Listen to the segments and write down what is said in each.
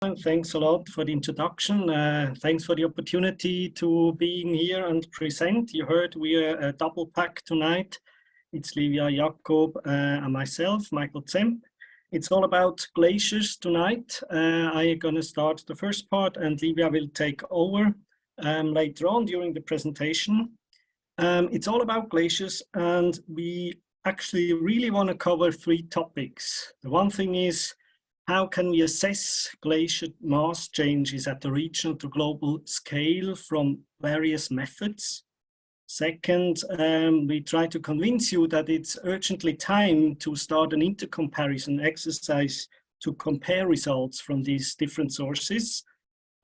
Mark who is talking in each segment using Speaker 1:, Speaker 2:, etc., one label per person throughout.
Speaker 1: Thanks a lot for the introduction. Thanks for the opportunity to being here and present. You heard we are a double pack tonight. It's Livia Jakob and myself, Michael Zemp. It's all about glaciers tonight. I'm going to start the first part and Livia will take over later on during the presentation. It's all about glaciers and we actually really want to cover three topics. The one thing is, how can we assess glacier mass changes at the regional to global scale from various methods? Second, we try to convince you that it's urgently time to start an intercomparison exercise to compare results from these different sources.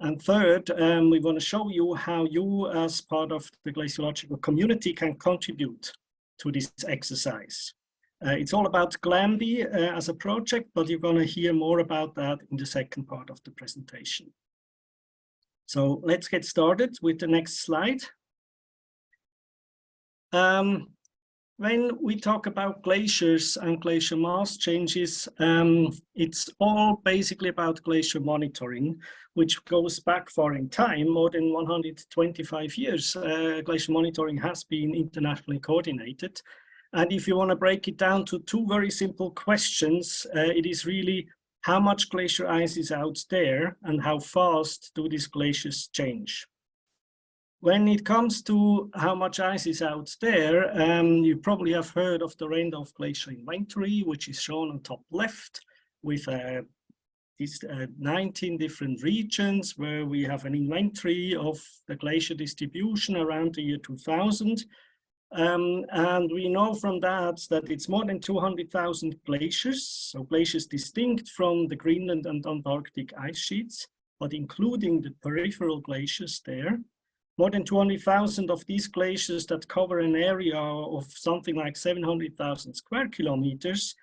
Speaker 1: And third, we want to show you how you as part of the glaciological community can contribute to this exercise. It's all about GlaMBIE as a project, but you're going to hear more about that in the second part of the presentation. So let's get started with the next slide. When we talk about glaciers and glacier mass changes, it's all basically about glacier monitoring, which goes back far in time, more than 125 years. Glacier monitoring has been internationally coordinated. And if you want to break it down to two very simple questions, it is really how much glacier ice is out there and how fast do these glaciers change. When it comes to how much ice is out there, you probably have heard of the Randolph Glacier Inventory, which is shown on top left with these 19 different regions where we have an inventory of the glacier distribution around the year 2000. And we know from that it's more than 200,000 glaciers, so glaciers distinct from the Greenland and Antarctic ice sheets, but including the peripheral glaciers there. More than 200,000 of these glaciers that cover an area of something like 700,000 square kilometers.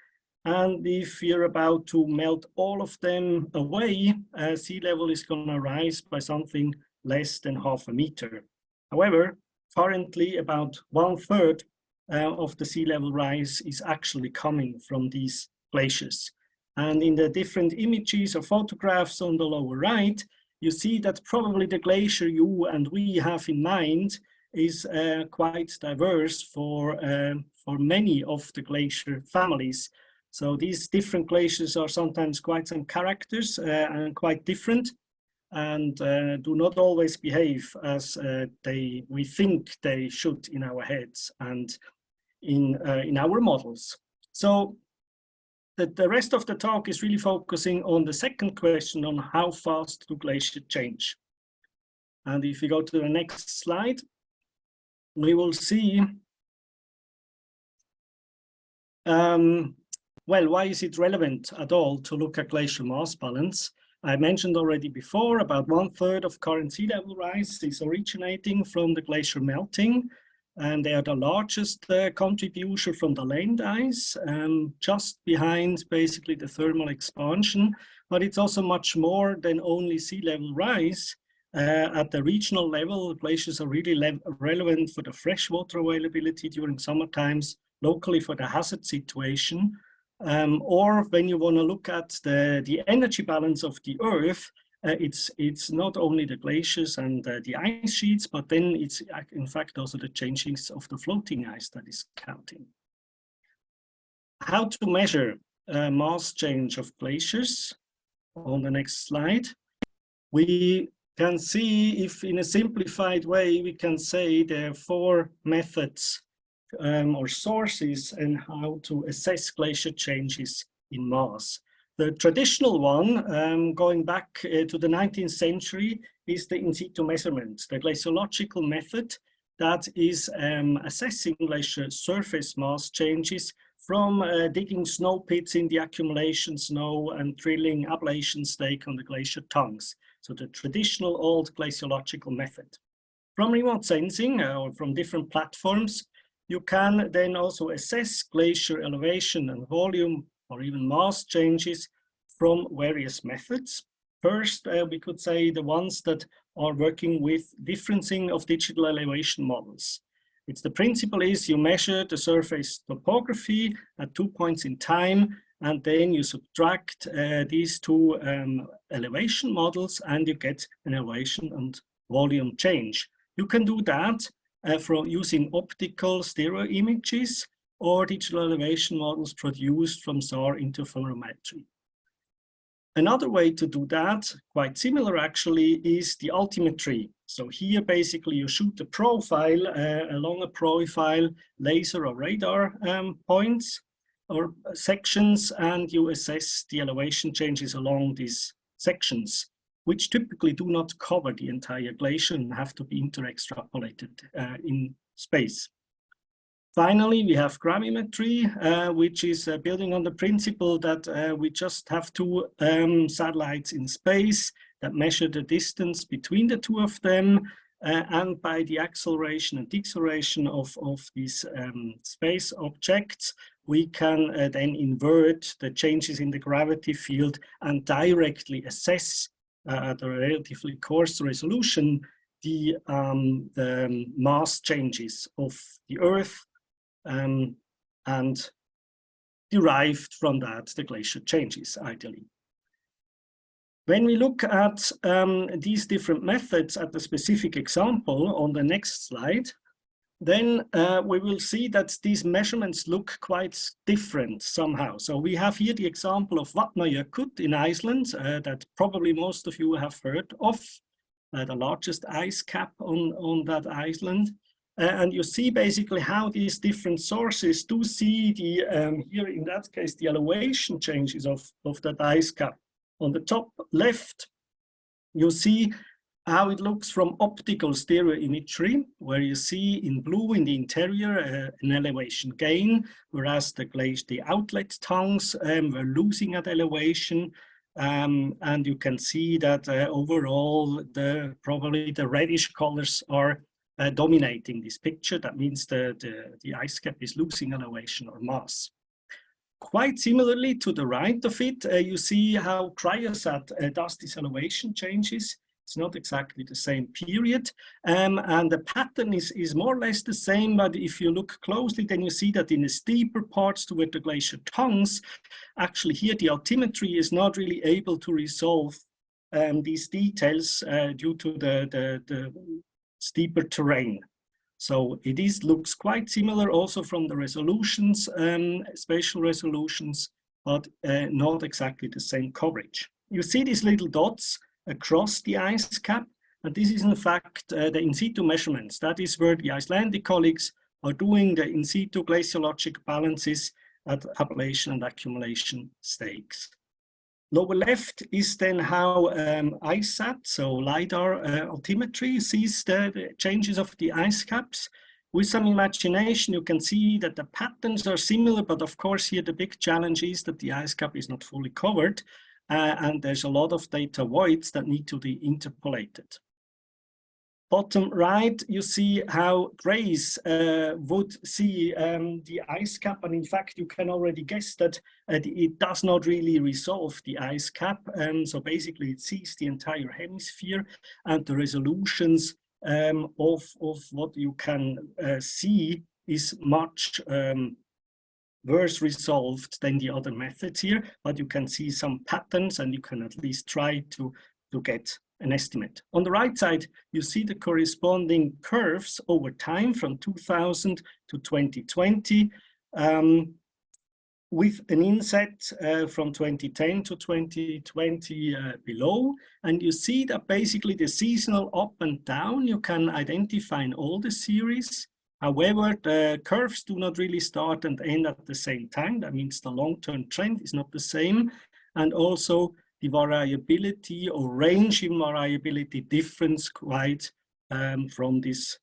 Speaker 1: And if you're about to melt all of them away, sea level is going to rise by something less than half a meter. However, currently about 1/3 of the sea level rise is actually coming from these glaciers. And in the different images or photographs on the lower right, you see that probably the glacier you and we have in mind is quite diverse for many of the glacier families. So these different glaciers are sometimes quite some characters and quite different, and do not always behave as we think they should in our heads and in our models. So the rest of the talk is really focusing on the second question on how fast do glaciers change. And if you go to the next slide, we will see, well, why is it relevant at all to look at glacier mass balance? I mentioned already before, about 1/3 of current sea level rise is originating from the glacier melting, and they are the largest contribution from the land ice, just behind basically the thermal expansion. But it's also much more than only sea level rise. At the regional level, glaciers are really relevant for the freshwater availability during summer times, locally for the hazard situation. Or when you want to look at the energy balance of the Earth, it's not only the glaciers and the ice sheets, but then it's in fact also the changes of the floating ice that is counting. How to measure mass change of glaciers? On the next slide, we can see if in a simplified way, we can say there are 4 methods or sources and how to assess glacier changes in mass. The traditional one, going back to the 19th century, is the in situ measurement, the glaciological method that is assessing glacier surface mass changes from digging snow pits in the accumulation snow and drilling ablation stake on the glacier tongues. So the traditional old glaciological method. From remote sensing or from different platforms, you can then also assess glacier elevation and volume or even mass changes from various methods. First, we could say the ones that are working with differencing of digital elevation models. It's the principle is you measure the surface topography at 2 points in time and then you subtract these two elevation models, and you get an elevation and volume change. You can do that from using optical stereo images or digital elevation models produced from SAR interferometry. Another way to do that, quite similar actually, is the altimetry. So here basically you shoot a profile along a profile, laser or radar points or sections, and you assess the elevation changes along these sections, which typically do not cover the entire glacier and have to be inter-extrapolated in space. Finally, we have gravimetry, which is building on the principle that we just have two satellites in space that measure the distance between the two of them, and by the acceleration and deceleration of these space objects, we can then invert the changes in the gravity field and directly assess at a relatively coarse resolution the mass changes of the Earth, and derived from that the glacier changes ideally. When we look at these different methods at the specific example on the next slide, then we will see that these measurements look quite different somehow. So we have here the example of Vatnajökull in Iceland that probably most of you have heard of, the largest ice cap on that island. And you see basically how these different sources do see the, here in that case, the elevation changes of that ice cap. On the top left, you see how it looks from optical stereo imagery, where you see in blue in the interior an elevation gain, whereas the outlet tongues were losing at elevation. And you can see that overall, probably the reddish colors are dominating this picture. That means the ice cap is losing elevation or mass. Quite similarly to the right of it, you see how Cryosat does these elevation changes. It's not exactly the same period, and the pattern is more or less the same, but if you look closely, then you see that in the steeper parts toward the glacier tongues, actually here the altimetry is not really able to resolve these details due to the steeper terrain. So it looks quite similar also from the resolutions, spatial resolutions, but not exactly the same coverage. You see these little dots across the ice cap, and this is in fact the in situ measurements. That is where the Icelandic colleagues are doing the in situ glaciologic balances at ablation and accumulation stakes. Lower left is then how ICESat, so LiDAR altimetry, sees the changes of the ice caps. With some imagination, you can see that the patterns are similar, but of course here the big challenge is that the ice cap is not fully covered, and there's a lot of data voids that need to be interpolated. Bottom right, you see how Grace would see the ice cap, and in fact you can already guess that it does not really resolve the ice cap. So basically it sees the entire hemisphere, and the resolutions of what you can see is much worse resolved than the other methods here, but you can see some patterns and you can at least try to get an estimate. On the right side, you see the corresponding curves over time from 2000 to 2020, with an inset from 2010 to 2020 below. And you see that basically the seasonal up and down, you can identify in all the series. However, the curves do not really start and end at the same time. That means the long-term trend is not the same. And also the variability or range in variability differs quite from these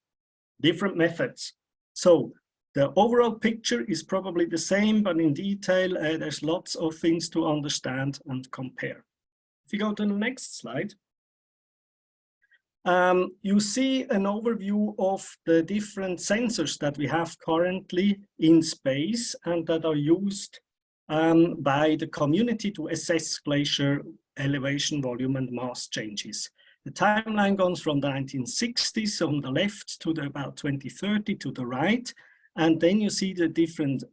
Speaker 1: different methods. So the overall picture is probably the same, but in detail, there's lots of things to understand and compare. If you go to the next slide, you see an overview of the different sensors that we have currently in space and that are used by the community to assess glacier elevation, volume, and mass changes. The timeline goes from the 1960s on the left to about 2030 to the right. And then you see the different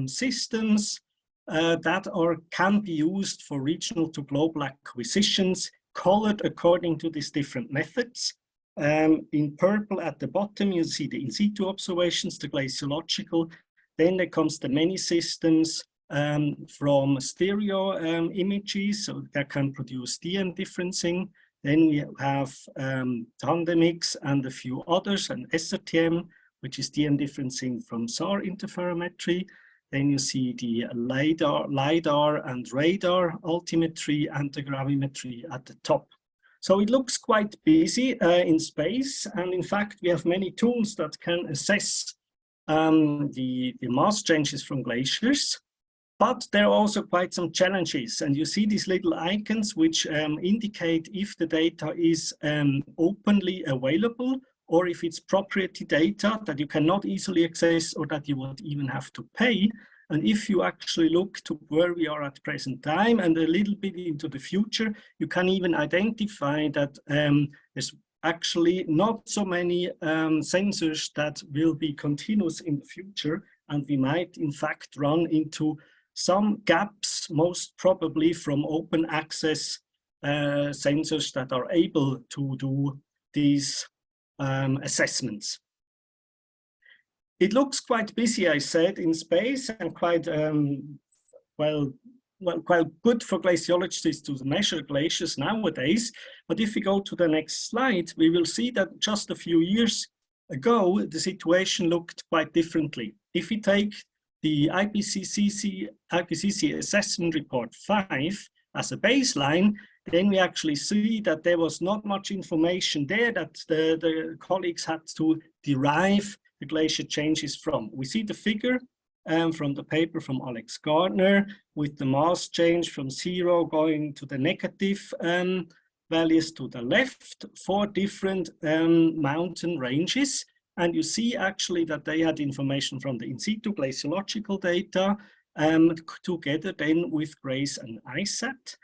Speaker 1: systems that can be used for regional to global acquisitions, colored according to these different methods. In purple at the bottom, you see the in situ observations, the glaciological. Then there comes the many systems from stereo images, so that can produce DM differencing. Then we have Tandemix and a few others, and SRTM, which is DM differencing from SAR interferometry. Then you see the LiDAR and radar altimetry and the gravimetry at the top. So it looks quite busy in space. And in fact, we have many tools that can assess the mass changes from glaciers. But there are also quite some challenges. And you see these little icons which indicate if the data is openly available, or if it's proprietary data that you cannot easily access or that you would even have to pay. And if you actually look to where we are at present time and a little bit into the future, you can even identify that there's actually not so many sensors that will be continuous in the future. And we might, in fact, run into some gaps, most probably from open access sensors that are able to do these assessments. It looks quite busy, I said, in space, and quite quite good for glaciologists to measure glaciers nowadays. But if we go to the next slide, we will see that just a few years ago, the situation looked quite differently. If we take the IPCC Assessment Report 5 as a baseline, then we actually see that there was not much information there that the colleagues had to derive the glacier changes from. We see the figure from the paper from Alex Gardner with the mass change from 0 going to the negative values to the left for different mountain ranges. And you see actually that they had information from the in situ glaciological data together then with GRACE and ISAT.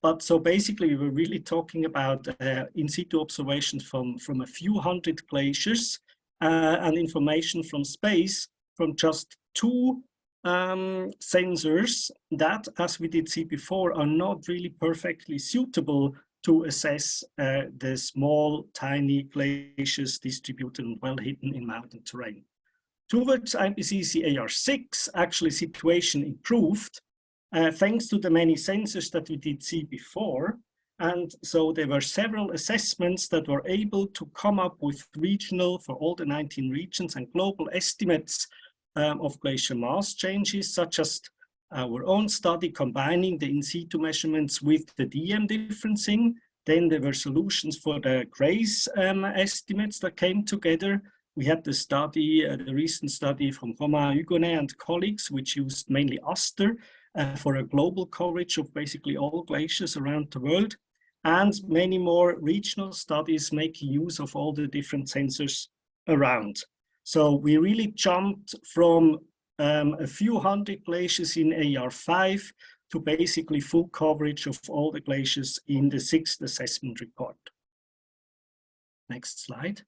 Speaker 1: But so basically we were really talking about in situ observations from a few hundred glaciers and information from space from just 2 sensors that, as we did see before, are not really perfectly suitable to assess the small, tiny glaciers distributed and well hidden in mountain terrain. Towards IPCC AR6, actually situation improved thanks to the many sensors that we did see before. And so there were several assessments that were able to come up with regional, for all the 19 regions, and global estimates of glacier mass changes, such as our own study combining the in situ measurements with the DM differencing. Then there were solutions for the GRACE estimates that came together. We had the study, the recent study from Romain Hugonnet and colleagues, which used mainly ASTER for a global coverage of basically all glaciers around the world, and many more regional studies making use of all the different sensors around. So we really jumped from a few hundred glaciers in AR5 to basically full coverage of all the glaciers in the 6th assessment report. Next slide.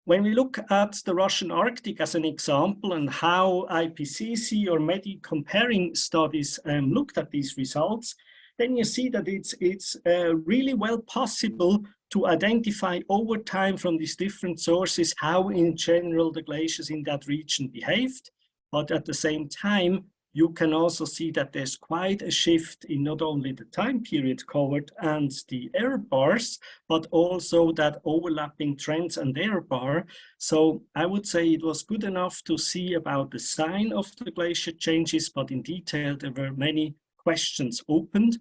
Speaker 1: When we look at the Russian Arctic as an example and how IPCC or MEDI comparing studies looked at these results, then you see that it's really well possible to identify over time from these different sources how in general the glaciers in that region behaved. But at the same time, you can also see that there's quite a shift in not only the time period covered and the error bars, but also that overlapping trends and error bar. So I would say it was good enough to see about the sign of the glacier changes, but in detail, there were many questions opened.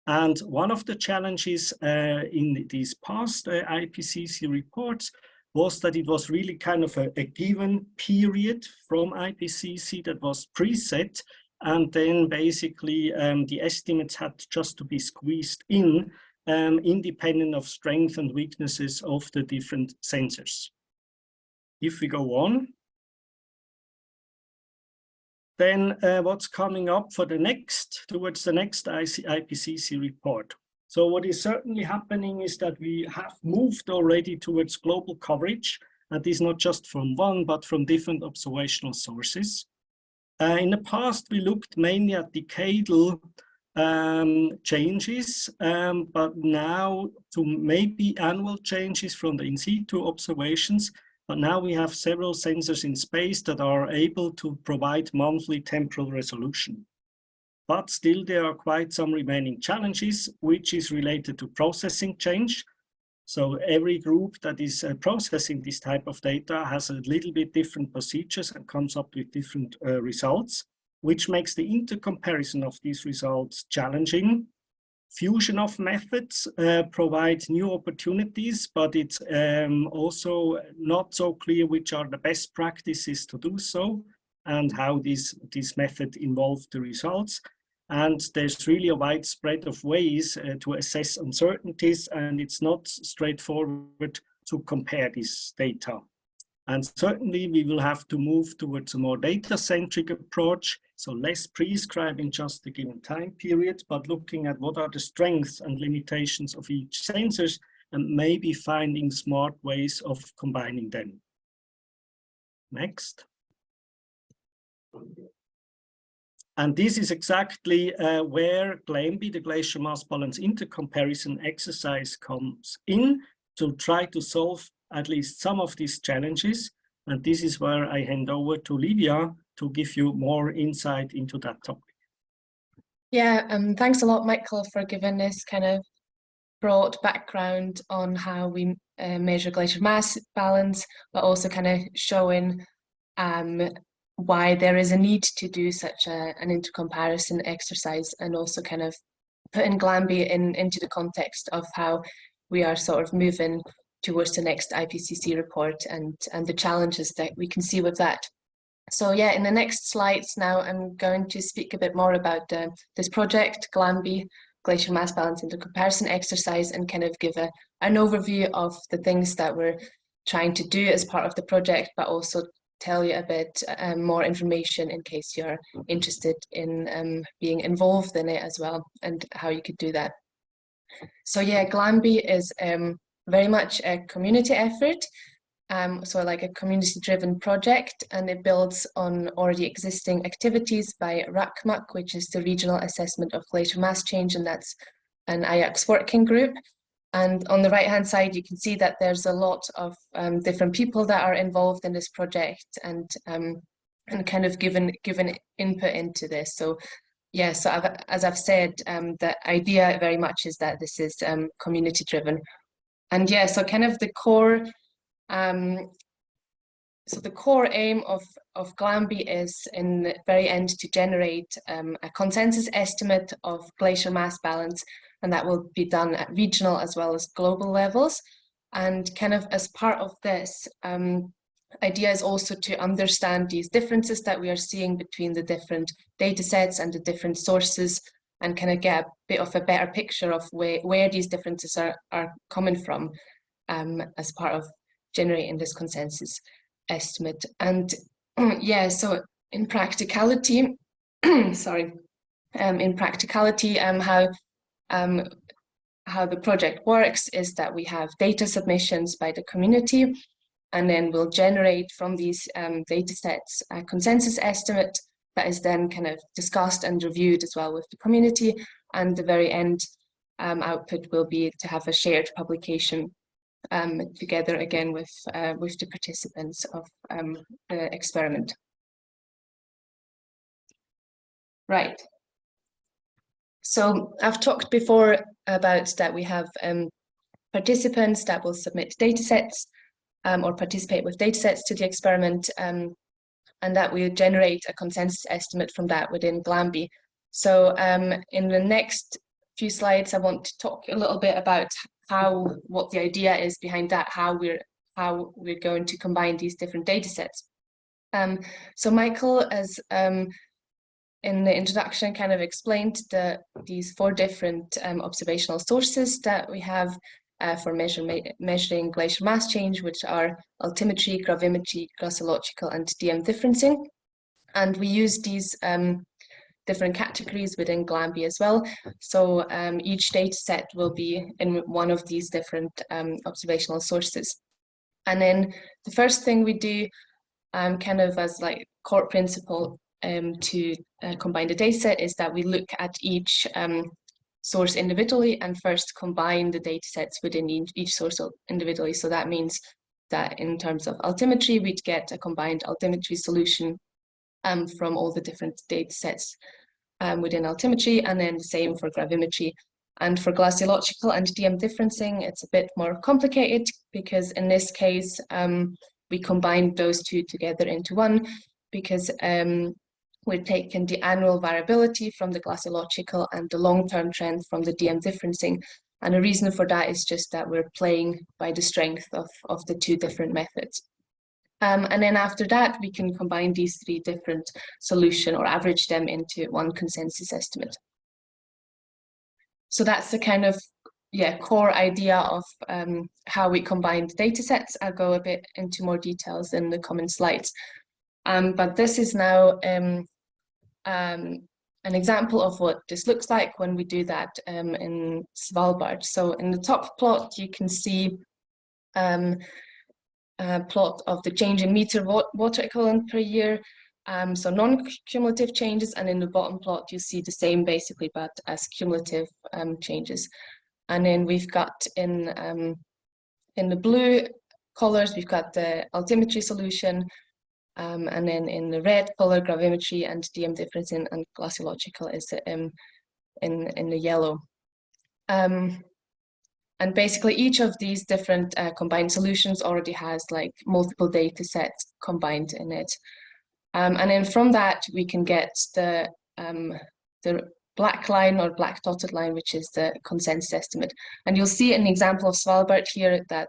Speaker 1: And one of the challenges in these past IPCC reports was that it was really kind of a given period from IPCC that was preset, and then basically the estimates had just to be squeezed in, independent of strength and weaknesses of the different sensors. If we go on, then what's coming up for the next, towards the next IPCC report? So what is certainly happening is that we have moved already towards global coverage, and this not just from one, but from different observational sources. In the past, we looked mainly at decadal changes, but now to maybe annual changes from the in situ observations. But now we have several sensors in space that are able to provide monthly temporal resolution. But still, there are quite some remaining challenges, which is related to processing change. So every group that is processing this type of data has a little bit different procedures and comes up with different results, which makes the intercomparison of these results challenging. Fusion of methods provides new opportunities, but it's also not so clear which are the best practices to do so and how this method involves the results. And there's really a wide spread of ways to assess uncertainties, and it's not straightforward to compare this data. And certainly we will have to move towards a more data-centric approach, so less prescribing just a given time period, but looking at what are the strengths and limitations of each sensors and maybe finding smart ways of combining them. Next. And this is exactly where GlaMBIE, the glacier mass balance intercomparison exercise, comes in to try to solve at least some of these challenges. And this is where I hand over to Livia to give you more insight into that topic.
Speaker 2: Yeah, thanks a lot, Michael, for giving this kind of broad background on how we measure glacier mass balance, but also kind of showing why there is a need to do such an intercomparison exercise, and also kind of putting GlaMBIE into the context of how we are sort of moving towards the next IPCC report and the challenges that we can see with that. So yeah, in the next slides now, I'm going to speak a bit more about this project, GlaMBIE, Glacier Mass Balance Intercomparison Exercise, and kind of give an overview of the things that we're trying to do as part of the project, but also tell you a bit more information in case you're interested in being involved in it as well, and how you could do that. So yeah, GlaMBIE is very much a community effort, so like a community-driven project, and it builds on already existing activities by RAGMAG, which is the Regional Assessment of Glacier Mass Change, and that's an IACS working group. And on the right-hand side, you can see that there's a lot of different people that are involved in this project and kind of given input into this. So yeah, so as I've said, the idea very much is that this is community-driven. And yeah, so kind of the core, so the core aim of GlaMBIE is in the very end to generate a consensus estimate of glacier mass balance, and that will be done at regional as well as global levels. And kind of as part of this, idea is also to understand these differences that we are seeing between the different data sets and the different sources, and kind of get a bit of a better picture of where these differences are coming from as part of generating this consensus estimate. And yeah, so in practicality, sorry, in practicality, how the project works is that we have data submissions by the community, and then we'll generate from these data sets a consensus estimate that is then kind of discussed and reviewed as well with the community, and the very end output will be to have a shared publication together again with the participants of the experiment. Right. So I've talked before about that we have participants that will submit data sets or participate with data sets to the experiment, and that we generate a consensus estimate from that within GlaMBIE. So in the next few slides, I want to talk a little bit about what the idea is behind that, how we're going to combine these different data sets. So Michael has in the introduction kind of explained these 4 different observational sources that we have for measuring glacier mass change, which are altimetry, gravimetry, glossological, and DM differencing. And we use these different categories within GlaMBIE as well. So each data set will be in one of these different observational sources. And then the first thing we do kind of as like core principle to combine the dataset is that we look at each source individually and first combine the datasets within each source individually. So that means that in terms of altimetry, we'd get a combined altimetry solution from all the different datasets within altimetry, and then the same for gravimetry. And for glaciological and DM differencing, it's a bit more complicated because in this case, we combined those two together into one because we're taking the annual variability from the glaciological and the long-term trend from the DM differencing. And the reason for that is just that we're playing by the strength of the two different methods. And then after that, we can combine these three different solutions or average them into one consensus estimate. So that's the kind of core idea of how we combine data sets. I'll go a bit into more details in the coming slides. But this is now an example of what this looks like when we do that in Svalbard. So in the top plot, you can see a plot of the change in meter water equivalent per year. So non-cumulative changes, and in the bottom plot you see the same basically, but as cumulative changes. And then we've got in the blue colors we've got the altimetry solution, and then in the red color gravimetry and DM differencing and glaciological is in the yellow. And basically each of these different combined solutions already has like multiple data sets combined in it. And then from that, we can get the black line or black dotted line, which is the consensus estimate. And you'll see an example of Svalbard here that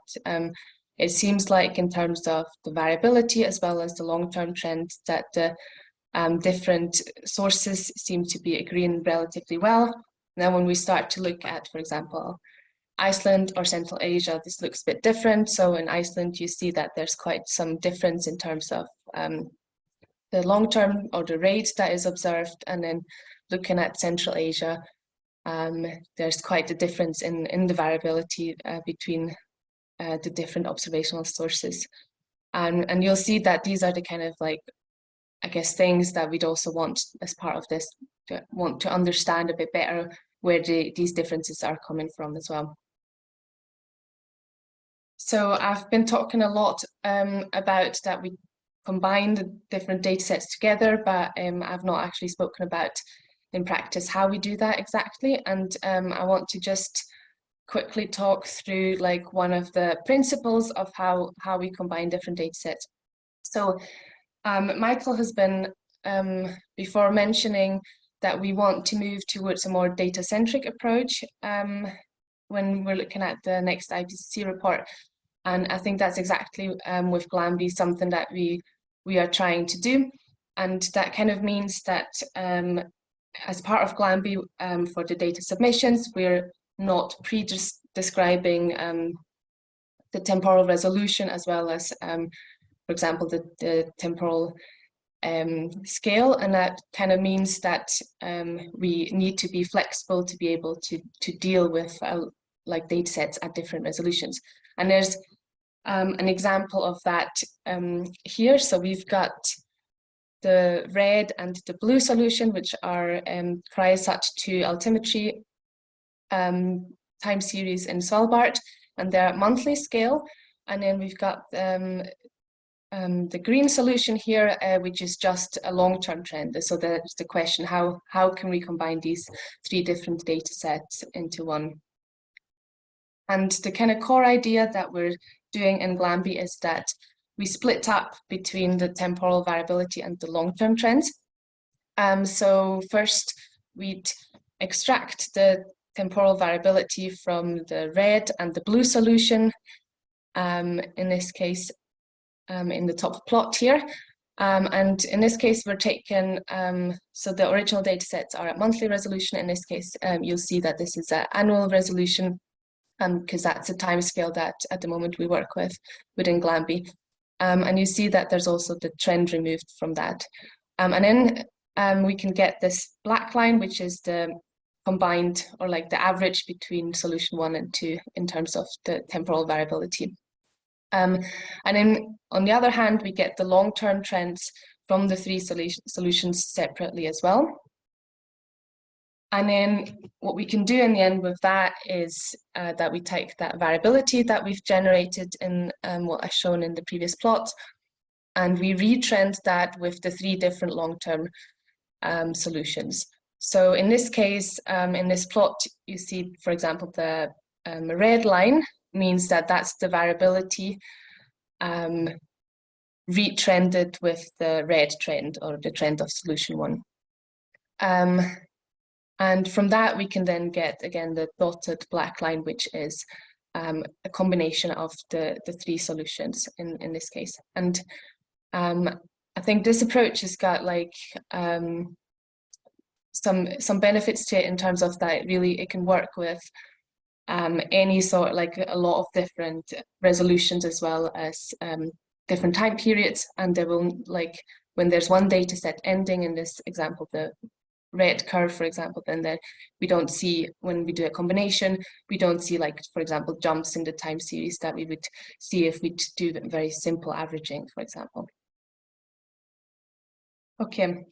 Speaker 2: it seems like in terms of the variability as well as the long-term trend that the different sources seem to be agreeing relatively well. Now, when we start to look at, for example, Iceland or Central Asia, this looks a bit different. So in Iceland, you see that there's quite some difference in terms of the long-term or the rate that is observed, and then looking at Central Asia, there's quite a difference in the variability between the different observational sources. And you'll see that these are the kind of like, I guess, things that we'd also want as part of this, want to understand a bit better where these differences are coming from as well. So I've been talking a lot about that we combine the different data sets together, but I've not actually spoken about in practice how we do that exactly. And I want to just quickly talk through like one of the principles of how we combine different data sets. So Michael has been before mentioning that we want to move towards a more data-centric approach when we're looking at the next IPCC report. And I think that's exactly with GlaMBIE something that we are trying to do. And that kind of means that as part of GlaMBIE for the data submissions, we're not describing the temporal resolution as well as, for example, the temporal scale. And that kind of means that we need to be flexible to be able to deal with like data sets at different resolutions. And there's an example of that here. So we've got the red and the blue solution, which are cryosat-2 altimetry time series in Svalbard, and they're at monthly scale. And then we've got the green solution here, which is just a long-term trend. So that's the question, how can we combine these three different data sets into one? And the kind of core idea that we're doing in GlaMBIE is that we split up between the temporal variability and the long-term trends. So first, we'd extract the temporal variability from the red and the blue solution, in this case, in the top plot here. And in this case, we're taking, so the original data sets are at monthly resolution. In this case, you'll see that this is an annual resolution, because that's a time scale that at the moment we work with within GlaMBIE. And you see that there's also the trend removed from that. And then we can get this black line, which is the combined or like the average between solution 1 and 2 in terms of the temporal variability. And then on the other hand, we get the long-term trends from the three solutions separately as well. And then what we can do in the end with that is that we take that variability that we've generated in what I've shown in the previous plot, and we retrend that with the three different long-term solutions. So in this case, in this plot, you see, for example, the red line means that that's the variability retrended with the red trend, or the trend of solution one. And from that, we can then get, again, the dotted black line, which is a combination of the three solutions in this case. And I think this approach has got like some benefits to it in terms of that really it can work with any sort, like a lot of different resolutions as well as different time periods. And there will, like, when there's one data set ending, in this example, the red curve, for example, then we don't see, when we do a combination, we don't see, like, for example, jumps in the time series that we would see if we do very simple averaging, for example. Okay,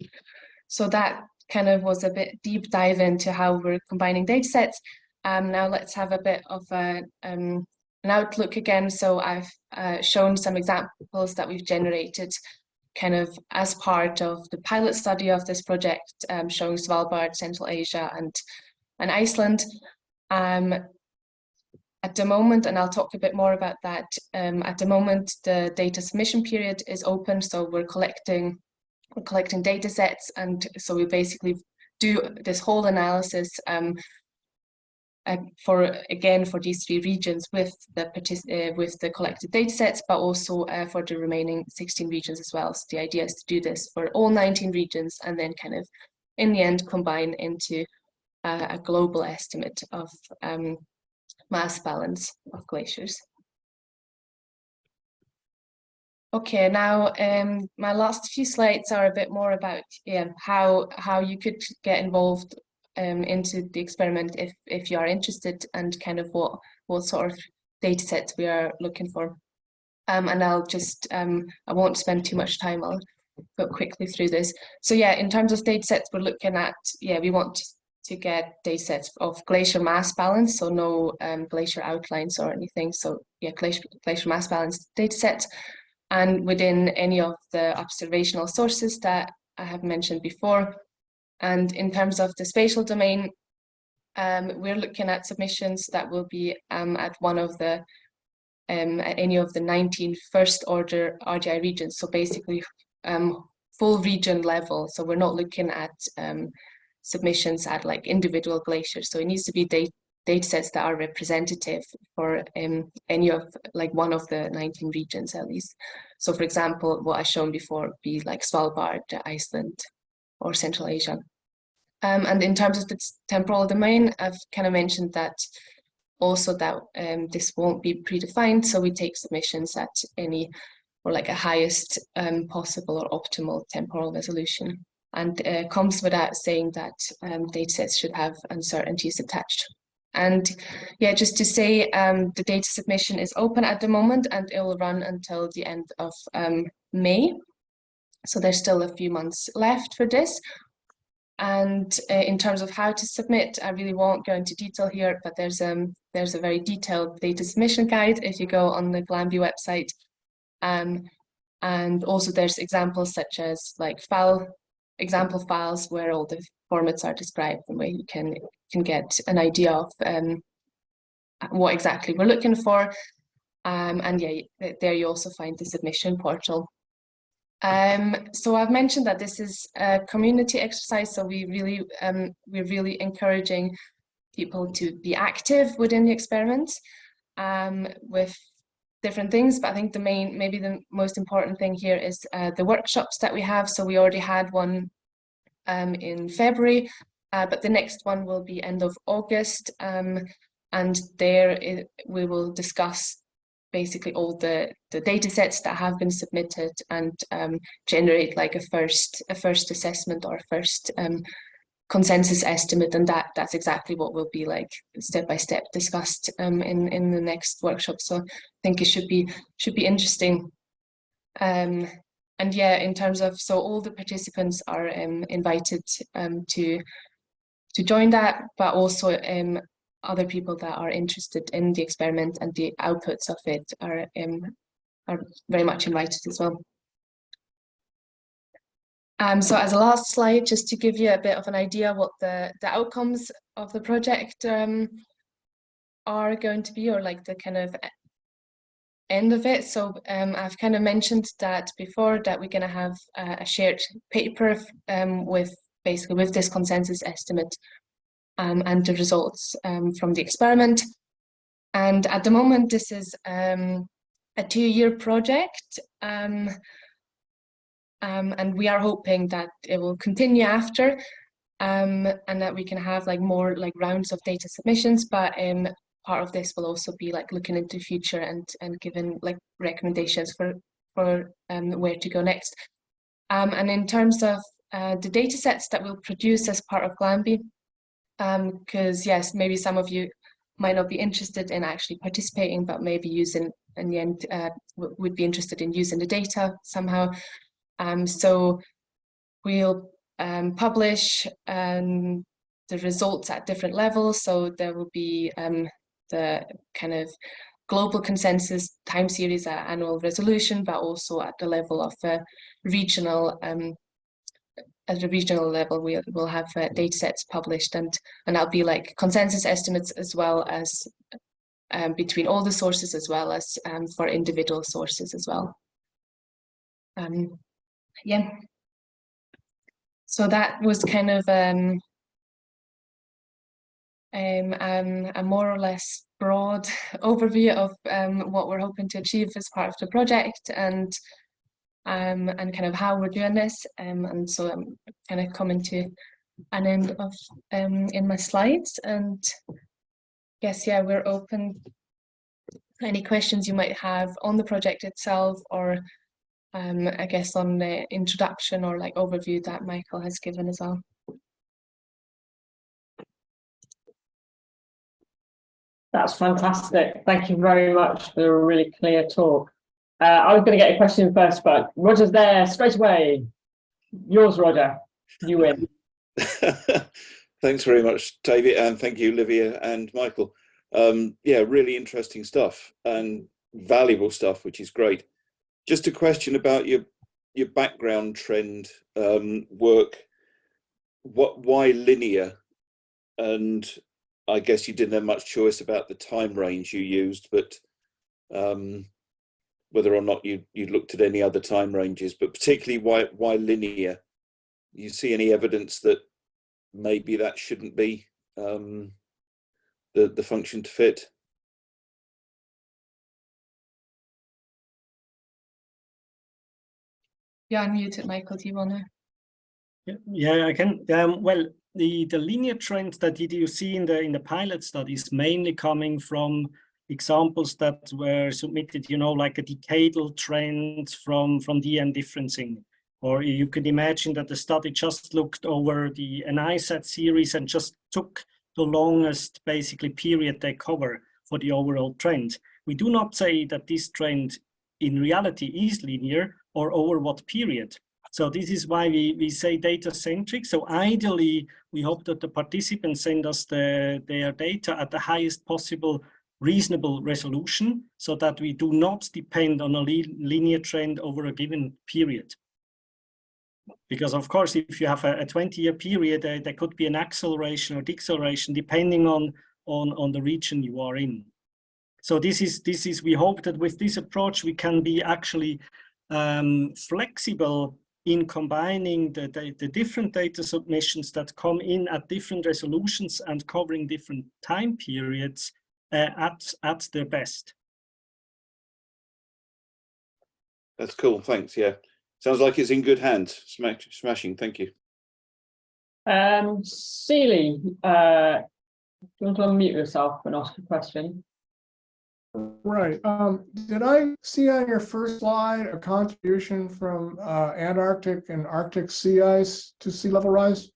Speaker 2: so that kind of was a bit deep dive into how we're combining data sets. Now let's have a bit of an outlook again. So I've shown some examples that we've generated kind of as part of the pilot study of this project, showing Svalbard, Central Asia, and Iceland. At the moment, and I'll talk a bit more about that, at the moment the data submission period is open, so we're collecting data sets, and so we basically do this whole analysis for these three regions with the collected data sets, but also for the remaining 16 regions as well. So the idea is to do this for all 19 regions, and then kind of in the end combine into a global estimate of mass balance of glaciers. Okay, now my last few slides are a bit more about how you could get involved into the experiment if you are interested, and kind of what sort of data sets we are looking for. And I'll just, I won't spend too much time, I'll go quickly through this. So yeah, in terms of data sets, we're looking at, we want to get data sets of glacier mass balance, so no glacier outlines or anything. So yeah, glacier mass balance data sets, and within any of the observational sources that I have mentioned before. And in terms of the spatial domain, we're looking at submissions that will be at one of the at any of the 19 first order RGI regions. So basically full region level. So we're not looking at submissions at like individual glaciers. So it needs to be data sets that are representative for any of, like, one of the 19 regions at least. So for example, what I've shown before would be like Svalbard, Iceland, or Central Asia. And in terms of the temporal domain, I've kind of mentioned that also that this won't be predefined. So we take submissions at any, or like a highest possible or optimal temporal resolution. And comes without saying that datasets should have uncertainties attached. And yeah, just to say, the data submission is open at the moment, and it will run until the end of May. So there's still a few months left for this. And in terms of how to submit, I really won't go into detail here, but there's a very detailed data submission guide if you go on the GlaMBIE website. And also there's examples such as like example files where all the formats are described, and where you can get an idea of what exactly we're looking for. And yeah, there you also find the submission portal. So I've mentioned that this is a community exercise, so we're really encouraging people to be active within the experiment with different things. But I think maybe the most important thing here is the workshops that we have. So we already had one in February, but the next one will be end of August, and there we will discuss basically all the data sets that have been submitted, and generate like a first assessment or a first consensus estimate, and that's exactly what will be like step by step discussed in the next workshop. So I think it should be interesting. and yeah, in terms of, so all the participants are invited to join that, but also other people that are interested in the experiment and the outputs of it are very much invited as well. So as a last slide, just to give you a bit of an idea what the outcomes of the project are going to be, or like the kind of end of it. So I've kind of mentioned that before, that we're going to have a shared paper with basically with this consensus estimate and the results from the experiment. And at the moment, this is a 2-year project, and we are hoping that it will continue after, and that we can have like more like rounds of data submissions. But part of this will also be like looking into the future and giving like recommendations for where to go next. And in terms of the data sets that we'll produce as part of GlaMBIE, because yes, maybe some of you might not be interested in actually participating, but maybe using in the end would be interested in using the data somehow. So we'll publish the results at different levels. So there will be the kind of global consensus time series at annual resolution, but also at the level of regional. At the regional level, we'll have data sets published, and that'll be like consensus estimates as well as between all the sources, as well as for individual sources as well. Yeah. So that was kind of a more or less broad overview of what we're hoping to achieve as part of the project, and kind of how we're doing this. And so I'm kind of coming to an end of in my slides, and yes, yeah, we're open to any questions you might have on the project itself, or I guess on the introduction or like overview that Michael has given as well.
Speaker 3: That's fantastic. Thank you very much for a really clear talk. I was going to get a question first, but Roger's there straight away. Yours, Roger. You win.
Speaker 4: Thanks very much, David, and thank you, Livia and Michael. Yeah, really interesting stuff and valuable stuff, which is great. Just a question about your background trend work. Why linear? And I guess you didn't have much choice about the time range you used, but whether or not you looked at any other time ranges, but particularly why linear? You see any evidence that maybe that shouldn't be the function to fit?
Speaker 2: Yeah, unmuted, Michael. Do you want to?
Speaker 1: Yeah, I can. Well, the linear trend that you see in the pilot study is mainly coming from examples that were submitted, you know, like a decadal trend from DM differencing. Or you could imagine that the study just looked over an ISAT series and just took the longest basically period they cover for the overall trend. We do not say that this trend in reality is linear or over what period. So this is why we say data-centric. So ideally, we hope that the participants send us their data at the highest possible reasonable resolution, so that we do not depend on a linear trend over a given period. Because of course, if you have a 20-year period, there could be an acceleration or deceleration depending on the region you are in. So this is we hope that with this approach we can be actually flexible in combining the different data submissions that come in at different resolutions and covering different time periods at their best.
Speaker 4: That's cool, thanks. Yeah, sounds like it's in good hands. Smashing, thank you.
Speaker 3: Seeley, do you want to unmute yourself and ask a question?
Speaker 5: Right. Did I see on your first slide a contribution from Antarctic and Arctic sea ice to sea level rise?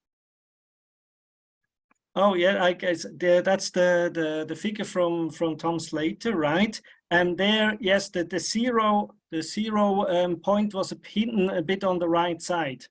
Speaker 1: Oh yeah, I guess that's the figure from Tom Slater, right? And there, yes, the zero point was hidden a bit on the right side.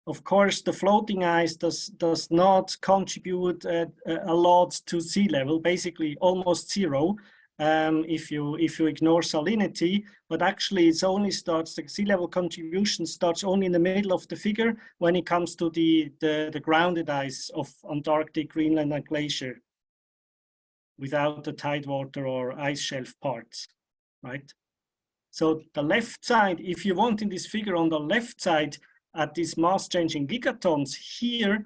Speaker 1: Of course, the floating ice does not contribute a lot to sea level, basically almost zero, if you ignore salinity. But actually, it's only starts, the sea level contribution starts only in the middle of the figure when it comes to the grounded ice of Antarctic, Greenland, and glacier, without the tidewater or ice shelf parts, right? So the left side, if you want in this figure on the left side, at this mass change in gigatons here,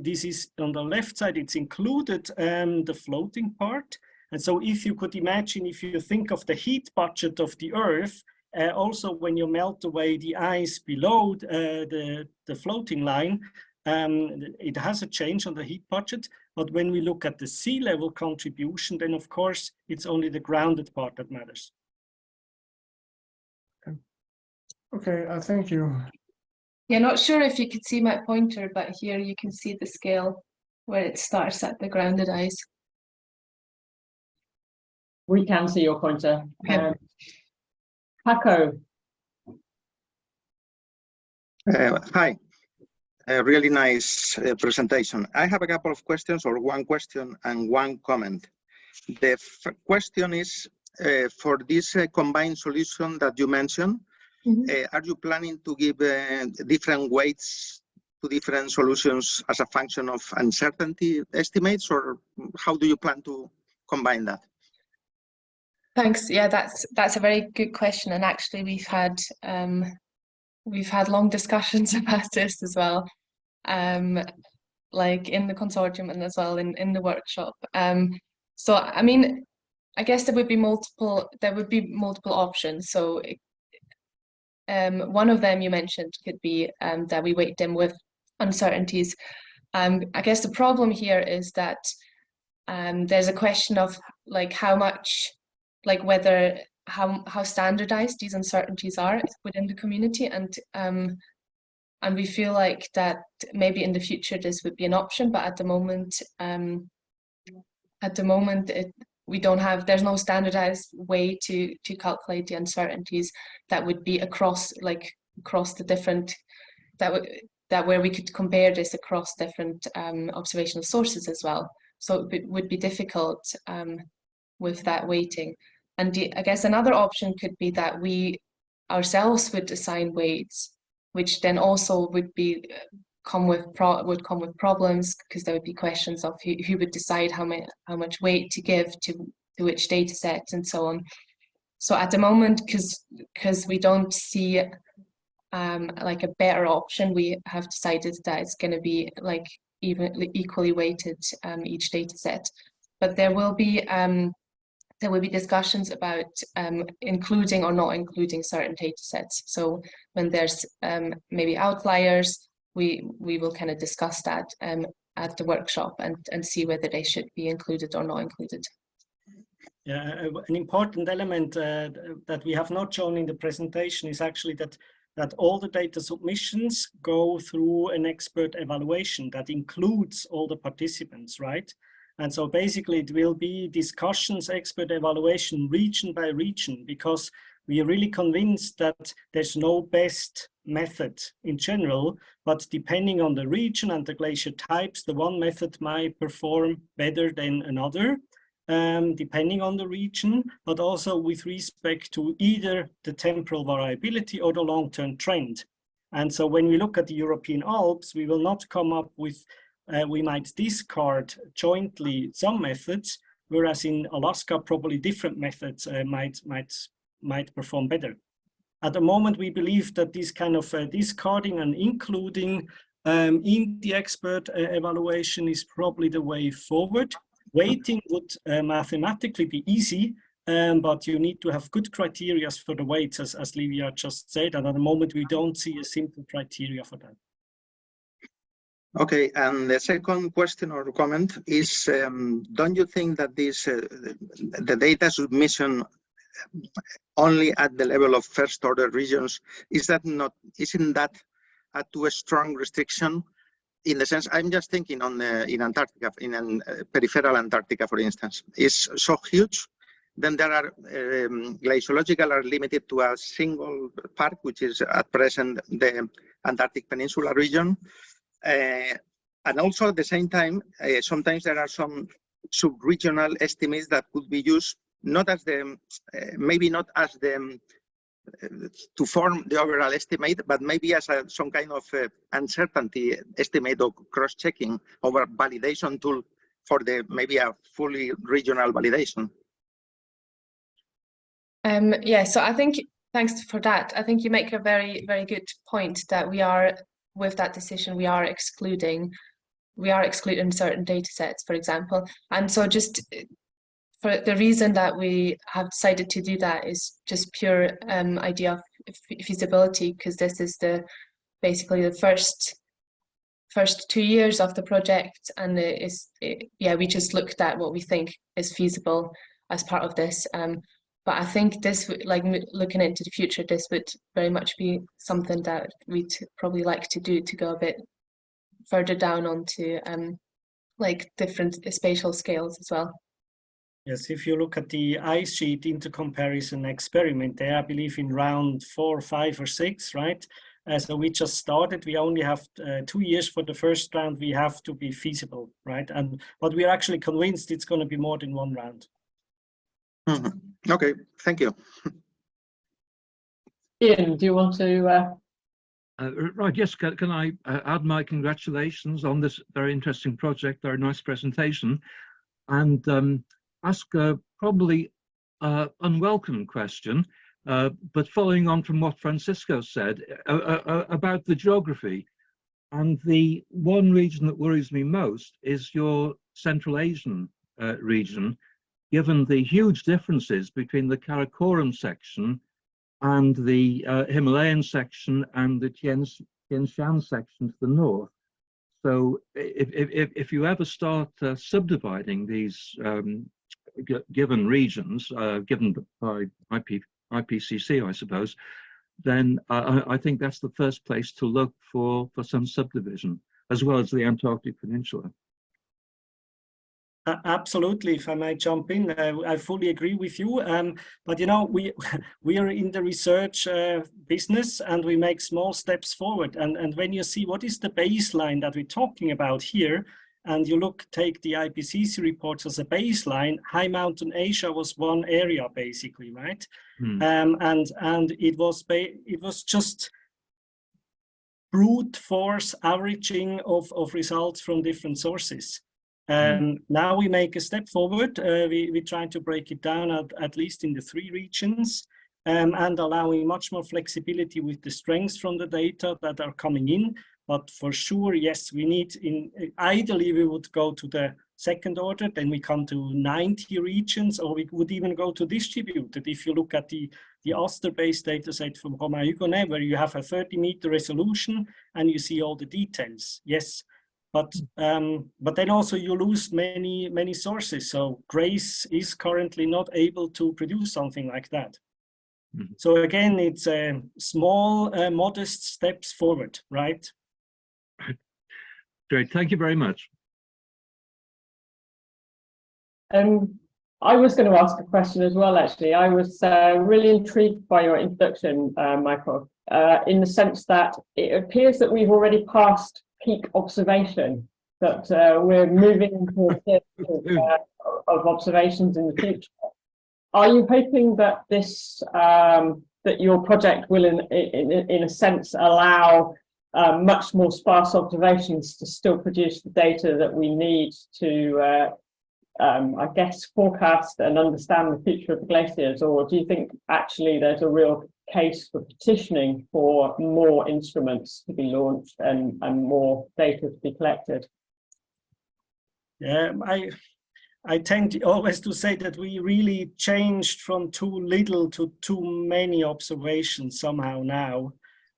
Speaker 1: this is on the left side, it's included the floating part. And so if you could imagine, if you think of the heat budget of the Earth, also when you melt away the ice below the floating line, it has a change on the heat budget. But when we look at the sea level contribution, then of course, it's only the grounded part that matters.
Speaker 5: Okay, thank you.
Speaker 2: Yeah, not sure if you could see my pointer, but here you can see the scale where it starts at the grounded ice.
Speaker 3: We can see your pointer.
Speaker 2: Okay.
Speaker 3: Paco.
Speaker 6: Hi, a really nice presentation. I have a couple of questions, or one question and one comment. The question is, for this combined solution that you mentioned, are you planning to give different weights to different solutions as a function of uncertainty estimates, or how do you plan to combine that?
Speaker 2: Thanks. Yeah, that's a very good question, and actually we've had long discussions about this as well, like in the consortium and as well in the workshop. So I mean, I guess there would be multiple options. So one of them you mentioned could be that we weight them with uncertainties. I guess the problem here is that there's a question of like how much, like whether how standardized these uncertainties are within the community, and we feel like that maybe in the future this would be an option, but at the moment we don't have, there's no standardized way to calculate the uncertainties that would be across the different, that where we could compare this across different observational sources as well. So it would be difficult with that weighting. And I guess another option could be that we ourselves would assign weights, which then also would come with problems, because there would be questions of who would decide how much weight to give to which data sets and so on. So at the moment, because we don't see like a better option, we have decided that it's going to be like equally weighted each data set. But there will be discussions about including or not including certain data sets. So when there's maybe outliers, we will kind of discuss that at the workshop and see whether they should be included or not included.
Speaker 1: Yeah, an important element that we have not shown in the presentation is actually that all the data submissions go through an expert evaluation that includes all the participants, right? And so basically it will be discussions, expert evaluation, region by region, because we are really convinced that there's no best method in general, but depending on the region and the glacier types, the one method might perform better than another, depending on the region, but also with respect to either the temporal variability or the long-term trend. And so when we look at the European Alps, we will not come up with, we might discard jointly some methods, whereas in Alaska, probably different methods might perform better. At the moment, we believe that this kind of discarding and including in the expert evaluation is probably the way forward. Weighting would mathematically be easy, but you need to have good criteria for the weights, as Livia just said, and at the moment we don't see a simple criteria for that.
Speaker 6: Okay, and the second question or comment is, don't you think that this the data submission only at the level of first order regions, isn't that a too strong restriction in the sense, I'm just thinking on in Antarctica, in peripheral Antarctica, for instance, is so huge. Then there are glaciological are limited to a single part, which is at present the Antarctic Peninsula region. And also at the same time, sometimes there are some sub-regional estimates that could be used, not as the, maybe not as the, to form the overall estimate, but maybe as some kind of uncertainty estimate or cross-checking over validation tool for the maybe a fully regional validation.
Speaker 2: Yeah, so I think, thanks for that. I think you make a very, very good point that we are, with that decision, we are excluding certain data sets, for example. And so just for the reason that we have decided to do that is just pure idea of feasibility, because this is basically the first 2 years of the project, and yeah, we just looked at what we think is feasible as part of this. But I think this, like looking into the future, this would very much be something that we'd probably like to do, to go a bit further down onto like different spatial scales as well.
Speaker 1: Yes, if you look at the ice sheet intercomparison experiment, there I believe in round 4, 5, or 6, right? So we just started. We only have 2 years for the first round. We have to be feasible, right? But we're actually convinced it's going to be more than one round.
Speaker 6: Mm-hmm. Okay, thank you.
Speaker 3: Ian, do you want to?
Speaker 7: Right, yes, can I add my congratulations on this very interesting project, very nice presentation, and ask a probably unwelcome question, but following on from what Francisco said about the geography. And the one region that worries me most is your Central Asian region, given the huge differences between the Karakoram section and the Himalayan section and the Tien Shan section to the north. So if you ever start subdividing these given regions, given by IPCC, I suppose, then I think that's the first place to look for some subdivision, as well as the Antarctic Peninsula.
Speaker 1: Absolutely, if I might jump in, I fully agree with you. But you know, we are in the research business, and we make small steps forward. And when you see what is the baseline that we're talking about here, and you take the IPCC reports as a baseline, High Mountain Asia was one area basically, right? And it was just brute force averaging of results from different sources. Now we make a step forward. We try to break it down at least in the 3 regions, and allowing much more flexibility with the strengths from the data that are coming in. But for sure, yes, we need, ideally we would go to the second order, then we come to 90 regions, or we would even go to distributed. If you look at the Aster-based data set from Romain-Hugonet, where you have a 30-meter resolution and you see all the details, yes. But then also you lose many sources. So GRACE is currently not able to produce something like that. So again, it's small, modest steps forward, right?
Speaker 7: Great, thank you very much.
Speaker 3: I was going to ask a question as well, actually. I was really intrigued by your introduction, Michael, in the sense that it appears that we've already passed peak observation, that we're moving into a period of observations in the future. Are you hoping that this, that your project will, in a sense, allow much more sparse observations to still produce the data that we need to, I guess, forecast and understand the future of the glaciers? Or do you think actually there's a real case for petitioning for more instruments to be launched and more data to be collected?
Speaker 1: Yeah, I tend always to say that we really changed from too little to too many observations somehow now.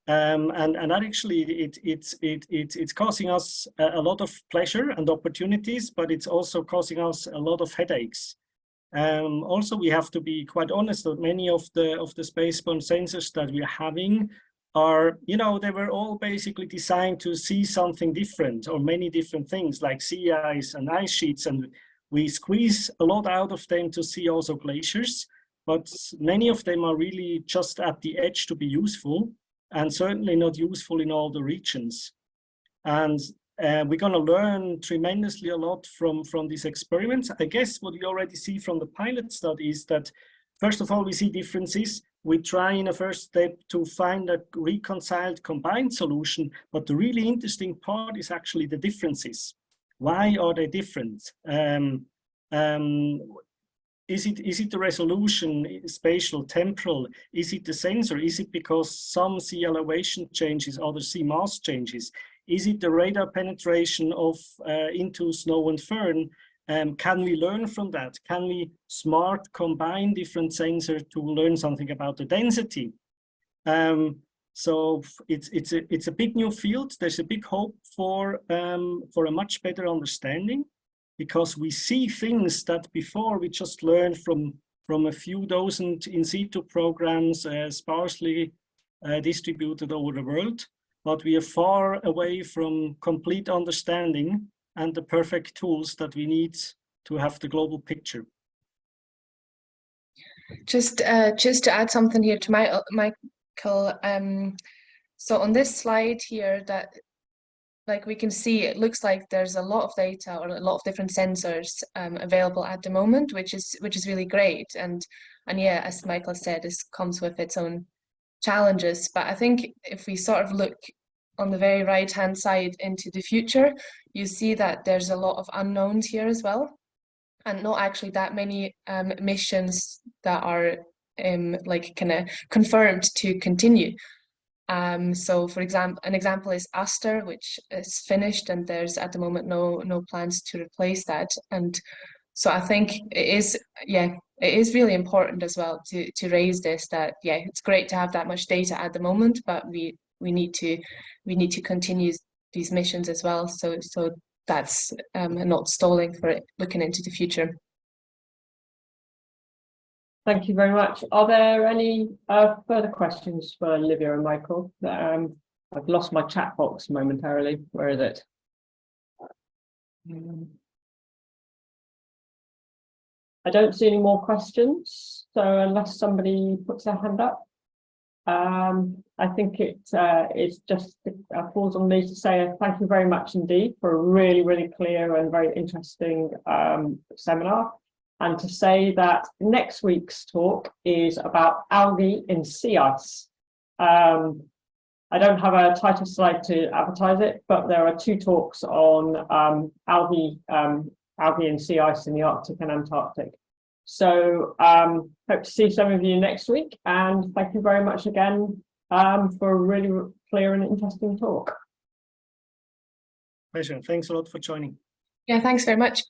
Speaker 1: And that actually it's causing us a lot of pleasure and opportunities, but it's also causing us a lot of headaches. Also, we have to be quite honest that many of the spaceborne sensors that we're having are, you know, they were all basically designed to see something different or many different things like sea ice and ice sheets. And we squeeze a lot out of them to see also glaciers, but many of them are really just at the edge to be useful and certainly not useful in all the regions. And we're going to learn tremendously a lot from these experiments. I guess what we already see from the pilot study is that, first of all, we see differences. We try in a first step to find a reconciled combined solution, but the really interesting part is actually the differences. Why are they different? Is it the resolution, spatial, temporal? Is it the sensor? Is it because some sea elevation changes, other sea mass changes? Is it the radar penetration of into snow and fern? Can we learn from that? Can we smart combine different sensors to learn something about the density? So it's a big new field. There's a big hope for a much better understanding, because we see things that before we just learned from a few dozen in situ programs sparsely distributed over the world, but we are far away from complete understanding and the perfect tools that we need to have the global picture.
Speaker 2: Just to add something here to Michael, so on this slide here, that like we can see, it looks like there's a lot of data or a lot of different sensors available at the moment, which is really great. And yeah, as Michael said, this comes with its own challenges. But I think if we sort of look on the very right-hand side into the future, you see that there's a lot of unknowns here as well, and not actually that many missions that are like kind of confirmed to continue. So for example, an example is Aster, which is finished, and there's at the moment no plans to replace that. And so I think it is really important as well to raise this, that it's great to have that much data at the moment, but we need to continue these missions as well. So that's not stalling for it, looking into the future.
Speaker 3: Thank you very much. Are there any further questions for Livia and Michael? I've lost my chat box momentarily. Where is it? I don't see any more questions. So unless somebody puts their hand up, I think it's just falls on me to say thank you very much indeed for a really, really clear and very interesting seminar. And to say that next week's talk is about algae in sea ice. I don't have a title slide to advertise it, but there are 2 talks on algae in sea ice in the Arctic and Antarctic. So hope to see some of you next week, and thank you very much again for a really clear and interesting talk.
Speaker 1: Pleasure. Thanks a lot for joining.
Speaker 2: Yeah, thanks very much.